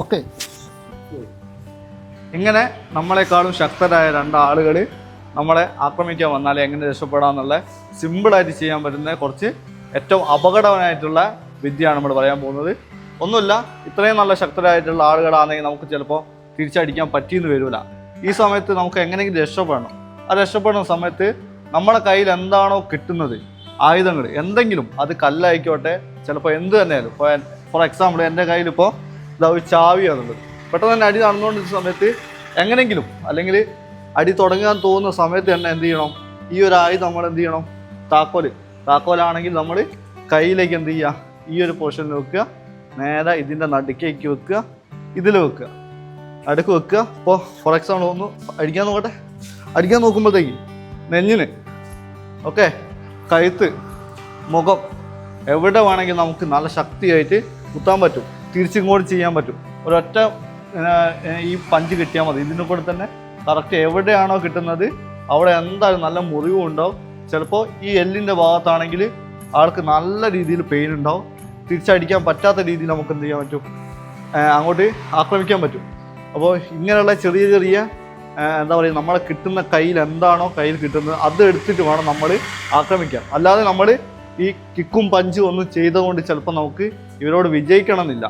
Okay. ഇങ്ങനെ നമ്മളെക്കാളും ശക്തരായ രണ്ടാളുകൾ നമ്മളെ ആക്രമിക്കാൻ വന്നാൽ എങ്ങനെ രക്ഷപ്പെടാമെന്നുള്ള സിമ്പിളായിട്ട് ചെയ്യാൻ പറ്റുന്ന കുറച്ച് ഏറ്റവും അപകടമായിട്ടുള്ള വിദ്യയാണ് നമ്മൾ പറയാൻ പോകുന്നത്. ഒന്നുമില്ല, ഇത്രയും നല്ല ശക്തരായിട്ടുള്ള ആളുകളാണെങ്കിൽ നമുക്ക് ചിലപ്പോൾ തിരിച്ചടിക്കാൻ പറ്റിയെന്ന് വരില്ല. ഈ സമയത്ത് നമുക്ക് എങ്ങനെയെങ്കിലും രക്ഷപ്പെടണം. ആ രക്ഷപ്പെടുന്ന സമയത്ത് നമ്മളെ കയ്യിൽ എന്താണോ കിട്ടുന്നത്, ആയുധങ്ങൾ എന്തെങ്കിലും, അത് കല്ലായിക്കോട്ടെ, ചിലപ്പോൾ എന്ത് തന്നെയാലും. ഇപ്പോൾ ഫോർ എക്സാമ്പിൾ എൻ്റെ കയ്യിലിപ്പോൾ ഇതാ ഒരു ചാവിയാണുള്ളത്. പെട്ടെന്ന് തന്നെ അടി നടന്നുകൊണ്ടിരുന്ന സമയത്ത് എങ്ങനെയെങ്കിലും, അല്ലെങ്കിൽ അടി തുടങ്ങാൻ തോന്നുന്ന സമയത്ത് തന്നെ എന്ത് ചെയ്യണം, ഈ ഒരു ആയുധം നമ്മൾ എന്ത് ചെയ്യണം, താക്കോലാണെങ്കിൽ നമ്മൾ കയ്യിലേക്ക് എന്ത് ചെയ്യുക, ഈ ഒരു പൊസിഷനിൽ വെക്കുക, നേരെ ഇതിൻ്റെ നടുക്കേക്ക് വെക്കുക, ഇതിൽ വെക്കുക, അടുക്ക് വെക്കുക. ഇപ്പോൾ ഫോർ എക്സാമ്പിൾ ഒന്ന് അടിക്കാൻ നോക്കുമ്പോഴത്തേക്ക് നെഞ്ഞിന്, ഓക്കെ, കഴുത്ത്, മുഖം, എവിടെ വേണമെങ്കിൽ നമുക്ക് നല്ല ശക്തിയായിട്ട് കുത്താൻ പറ്റും, തിരിച്ചിങ്ങോട്ട് ചെയ്യാൻ പറ്റും. ഒരൊറ്റ ഈ പഞ്ച് കിട്ടിയാൽ മതി. ഇതിനെ കൂടെ തന്നെ കറക്റ്റ് എവിടെയാണോ കിട്ടുന്നത് അവിടെ എന്തായാലും നല്ല മുറിവും ഉണ്ടാവും. ചിലപ്പോൾ ഈ എല്ലിൻ്റെ ഭാഗത്താണെങ്കിൽ ആൾക്ക് നല്ല രീതിയിൽ പെയിൻ ഉണ്ടാവും. തിരിച്ചടിക്കാൻ പറ്റാത്ത രീതിയിൽ നമുക്ക് എന്ത് ചെയ്യാൻ പറ്റും, അങ്ങോട്ട് ആക്രമിക്കാൻ പറ്റും. അപ്പോൾ ഇങ്ങനെയുള്ള ചെറിയ ചെറിയ എന്താ പറയുക, നമ്മളെ കിട്ടുന്ന കയ്യിൽ എന്താണോ കയ്യിൽ കിട്ടുന്നത് അത് എടുത്തിട്ട് വേണം നമ്മൾ ആക്രമിക്കാൻ. അല്ലാതെ നമ്മൾ ഈ കിക്കും പഞ്ചും ഒന്നും ചെയ്തുകൊണ്ട് ചിലപ്പോൾ നമുക്ക് ഇവരോട് വിജയിക്കണമെന്നില്ല.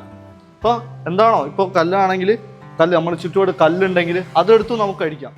ഇപ്പോൾ എന്താണോ, ഇപ്പോൾ കല്ലാണെങ്കിൽ കല്ല്, നമ്മൾ ചുറ്റുപാട് കല്ലുണ്ടെങ്കിൽ അതെടുത്തും നമുക്ക് അടിക്കാം.